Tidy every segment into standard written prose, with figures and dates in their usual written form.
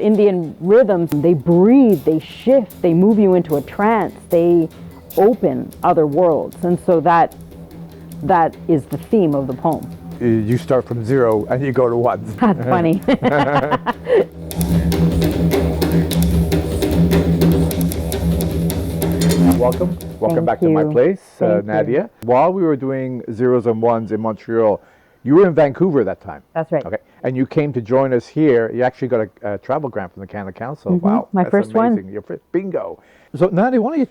Indian rhythms, they breathe, they shift, they move you into a trance, they open other worlds. And so that is the theme of the poem. You start from 0 and you go to 1. That's funny. Welcome back to my place, Nadia. While we were doing zeros and ones in Montreal, you were in Vancouver that time. That's right. Okay, and you came to join us here. You actually got a travel grant from the Canada Council. Wow, my that's first amazing. one. Your first bingo. So Nadia, why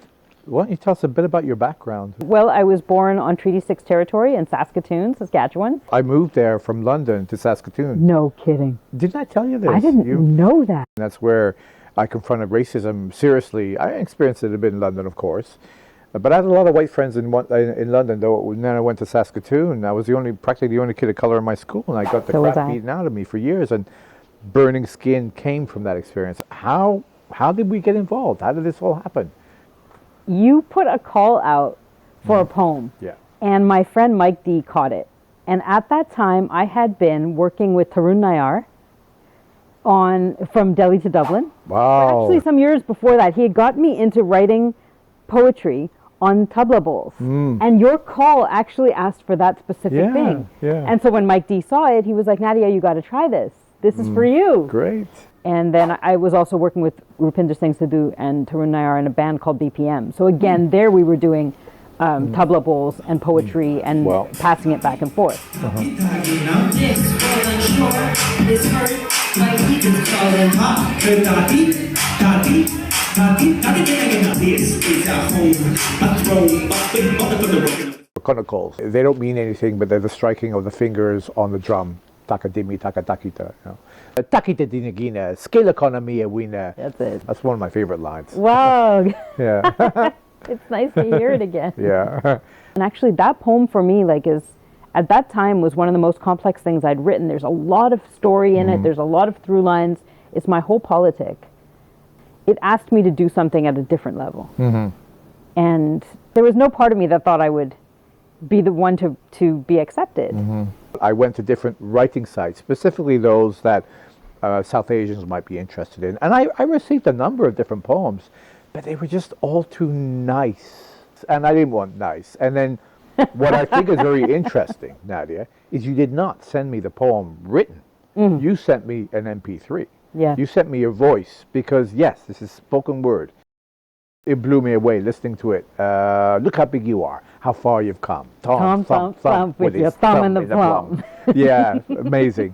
don't you tell us a bit about your background? Well, I was born on Treaty 6 territory in Saskatoon, Saskatchewan. I moved there from London to Saskatoon. No kidding. Didn't I tell you this? I didn't know that. That's where I confronted racism seriously. I experienced it a bit in London, of course. But I had a lot of white friends in London, though. And then I went to Saskatoon. I was practically the only kid of color in my school, and I got the crap beaten out of me for years. And burning skin came from that experience. How did we get involved? How did this all happen? You put a call out for a poem. Yeah. And my friend Mike D caught it. And at that time, I had been working with Tarun Nayar from Delhi to Dublin. Wow. But actually, some years before that, he had got me into writing poetry on tabla bowls. And your call actually asked for that specific thing. Yeah. And so when Mike D saw it, he was like, Nadia, you got to try this. This is for you. Great. And then I was also working with Rupinder Singh Sidhu and Tarun Nayar in a band called BPM. So again, there we were doing tabla bowls and poetry and passing it back and forth. Conicals. They don't mean anything, but they're the striking of the fingers on the drum. Takadimi, takatakita. Takita dinagina, scale economy wina. That's it. That's one of my favorite lines. Wow. Yeah. It's nice to hear it again. Yeah. And actually that poem for me, at that time was one of the most complex things I'd written. There's a lot of story in it. There's a lot of through lines. It's my whole politic. It asked me to do something at a different level. And there was no part of me that thought I would be the one to be accepted. I went to different writing sites, specifically those that South Asians might be interested in. And I received a number of different poems, but they were just all too nice. And I didn't want nice. And then what I think is very interesting, Nadia, is you did not send me the poem written. You sent me an MP3. Yeah. You sent me your voice because, yes, this is spoken word. It blew me away listening to it. Look how big you are, how far you've come. Thump, thump, with your thumb in the plum. Yeah, amazing.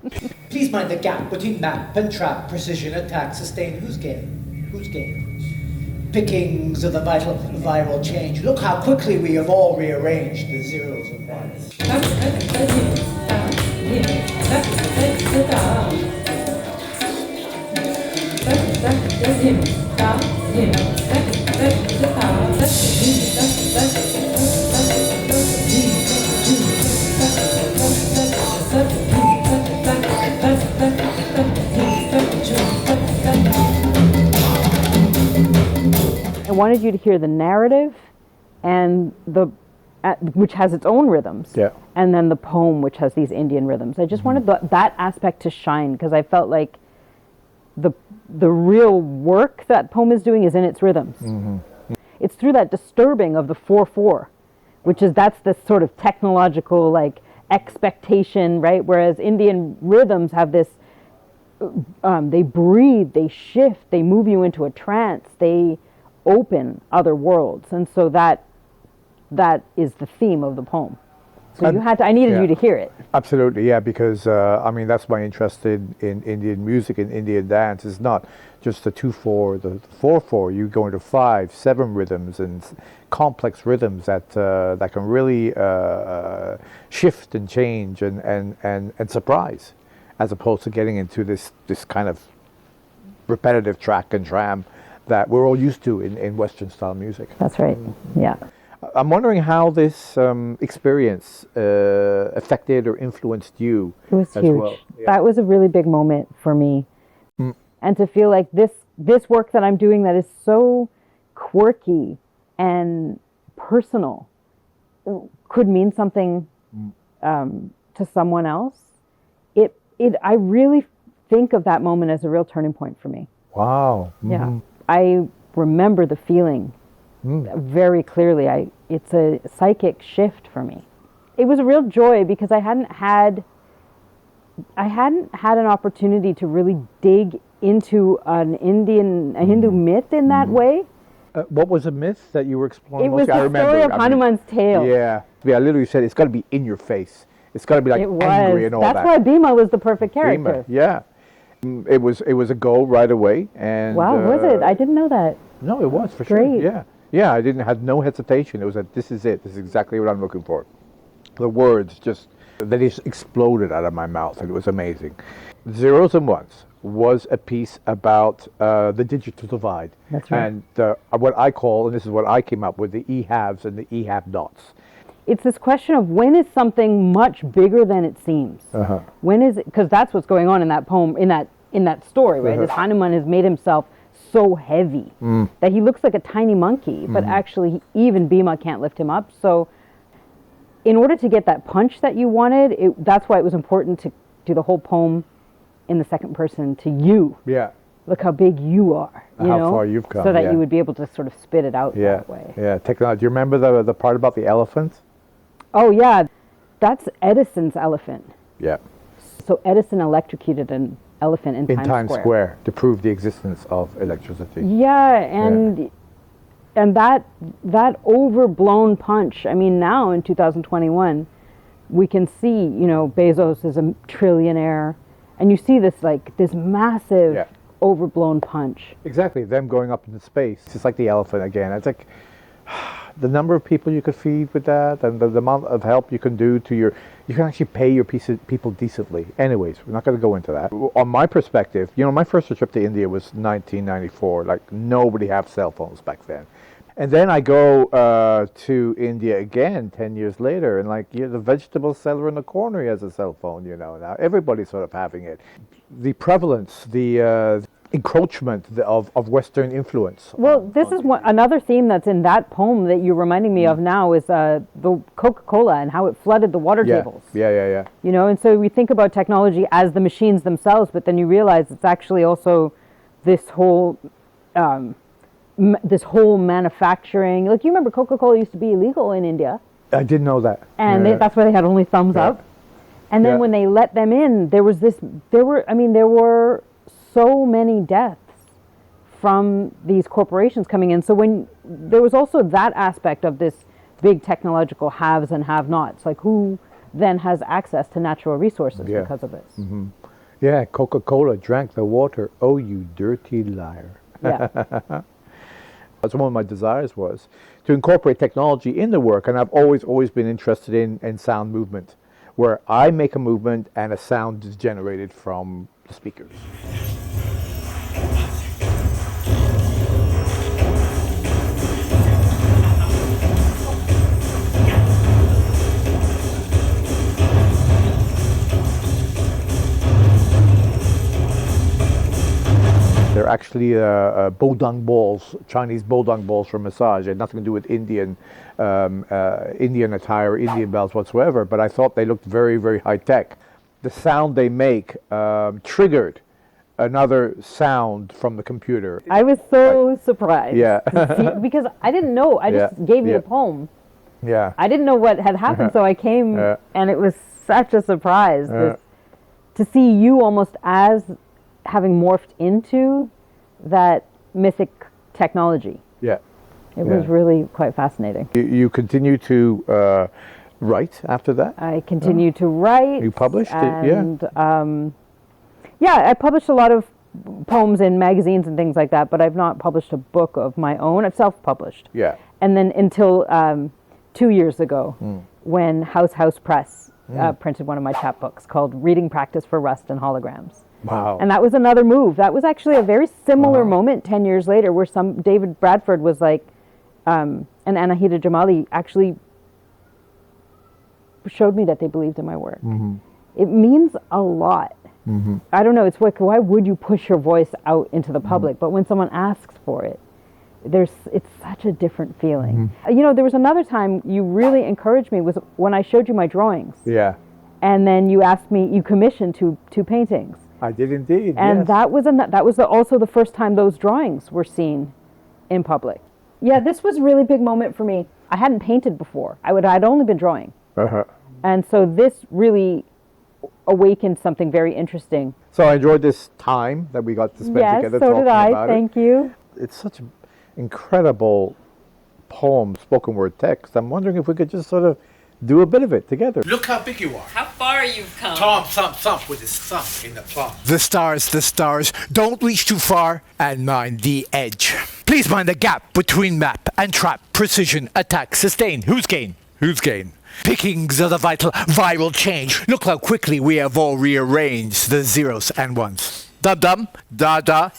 Please mind the gap between map and trap, precision, attack, sustain. Who's game? Who's game? Pickings of the viral change. Look how quickly we have all rearranged the zeros and ones. I wanted you to hear the narrative and which has its own rhythms. Yeah. And then the poem, which has these Indian rhythms. I just wanted that aspect to shine because I felt like the real work that poem is doing is in its rhythms. It's through that disturbing of the 4/4, that's this sort of technological expectation, right? Whereas Indian rhythms have this, they breathe, they shift, they move you into a trance, they open other worlds. And so that is the theme of the poem. So I needed you to hear it. Absolutely, yeah, because that's my interest in Indian music and Indian dance. It's not just the 2/4, the 4/4. You go into 5, 7 rhythms and complex rhythms that can really shift and change and surprise, as opposed to getting into this kind of repetitive track and tram that we're all used to in Western style music. That's right. Yeah. I'm wondering how this experience affected or influenced you. It was as huge. Well. Yeah. That was a really big moment for me. And to feel like this work that I'm doing that is so quirky and personal could mean something to someone else. I really think of that moment as a real turning point for me. Wow. Yeah. I remember the feeling very clearly. It's a psychic shift for me. It was a real joy because I hadn't had an opportunity to really dig into a Hindu myth in that way. What was a myth that you were exploring? It was mostly? I the remember story it. of I mean, Hanuman's tail. Yeah. I literally said it's got to be in your face. It's got to be like It was. angry and all That's that. why Bhima was the perfect character. Bhima, yeah. It was a go right away. And Wow, was it? I didn't know that. No, it was for Great. sure. Yeah. I had no hesitation. It was that this is it. This is exactly what I'm looking for. The words they just exploded out of my mouth, and it was amazing. Zeros and Ones was a piece about the digital divide. That's right. And what I call, and this is what I came up with, the e-haves and the e-have-nots. It's this question of when is something much bigger than it seems? When is it? Because that's what's going on in that poem, in that story, right? This Hanuman has made himself so heavy that he looks like a tiny monkey, but actually even Bhima can't lift him up. So in order to get that punch that you wanted, that's why it was important to do the whole poem in the second person to you. Yeah. Look how big you are. How far you've come, so that yeah. you would be able to sort of spit it out Yeah. that way. Yeah. Technology. Do you remember the part about the elephant? Oh yeah, that's Edison's elephant. Yeah. So Edison electrocuted an elephant in In Times Square to prove the existence of electricity. Yeah, and that overblown punch. I mean, now in 2021, we can see, Bezos is a trillionaire, and you see this massive overblown punch. Exactly. Them going up into space. It's just like the elephant again. It's like the number of people you could feed with that, and the amount of help you can do to you can actually pay your people decently. Anyways, we're not going to go into that. On my perspective, my first trip to India was 1994. Like, nobody had cell phones back then. And then I go to India again 10 years later, and the vegetable seller in the corner, he has a cell phone, now. Everybody's sort of having it. The prevalence, the encroachment of Western influence. Well, this is another theme that's in that poem that you're reminding me of now is the Coca-Cola and how it flooded the water tables. Yeah. And so we think about technology as the machines themselves, but then you realize it's actually also this whole manufacturing. Like, you remember Coca-Cola used to be illegal in India. I didn't know that. And that's why they had only thumbs up. And then when they let them in, there were so many deaths from these corporations coming in. So when there was also that aspect of this big technological haves and have-nots, like who then has access to natural resources because of this? Mm-hmm. Yeah, Coca-Cola drank the water. Oh, you dirty liar. Yeah. That's one of my desires was to incorporate technology in the work, and I've always been interested in sound movement, where I make a movement and a sound is generated from the speakers. They're actually bodang balls, Chinese bodang balls for massage. They had nothing to do with Indian attire, Indian bells whatsoever, but I thought they looked very, very high tech. The sound they make triggered another sound from the computer. I was so surprised. Yeah. Because I didn't know. I just gave you a poem. Yeah. I didn't know what had happened, so I came, and it was such a surprise to see you almost as having morphed into that mythic technology. Yeah. It was really quite fascinating. You continue to write after that? I continued to write. You published it, and, I published a lot of poems in magazines and things like that, but I've not published a book of my own. I've self-published. Yeah. And then until 2 years ago, when House Press printed one of my chapbooks called Reading Practice for Rust and Holograms. Wow. And that was another move. That was actually a very similar moment 10 years later, where David Bradford was like, and Anahita Jamali actually showed me that they believed in my work. Mm-hmm. It means a lot. Mm-hmm. I don't know, it's like, why would you push your voice out into the public? But when someone asks for it, it's such a different feeling. There was another time you really encouraged me, was when I showed you my drawings. Yeah. And then you asked me, you commissioned two paintings. I did indeed. And yes. that was also the first time those drawings were seen in public. Yeah, this was a really big moment for me. I hadn't painted before. I'd only been drawing. Uh-huh. And so this really awakened something very interesting. So I enjoyed this time that we got to spend Yes, together so talking did I. about Thank it. you. It's such an incredible poem, spoken word text. I'm wondering if we could just sort of do a bit of it together. Look how big you are. How far you've come. Tom thump with his thumb in the plum. The stars, don't reach too far and mind the edge. Please mind the gap between map and trap, precision, attack, sustain. Who's gain? Who's gain? Pickings of the viral change. Look how quickly we have all rearranged the zeros and ones. Dum-dum, da-da,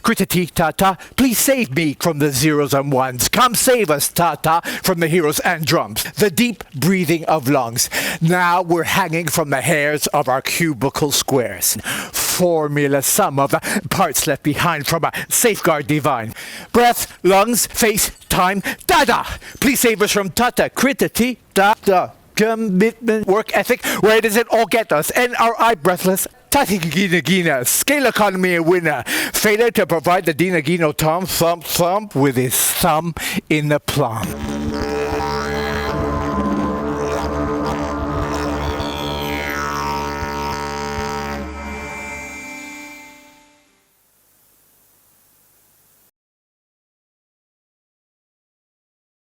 crittity, ta-ta. Please save me from the zeros and ones. Come save us, ta-ta, from the heroes and drums. The deep breathing of lungs. Now we're hanging from the hairs of our cubicle squares. Formula sum of the parts left behind from a safeguard divine. Breath, lungs, face, time, da-da. Please save us from ta-ta, crittity, da-da. Commitment, work ethic, where does it all get us? NRI breathless, Tatigina, scale economy a winner. Failure to provide the Dinagino Tom thump with his thumb in the plum.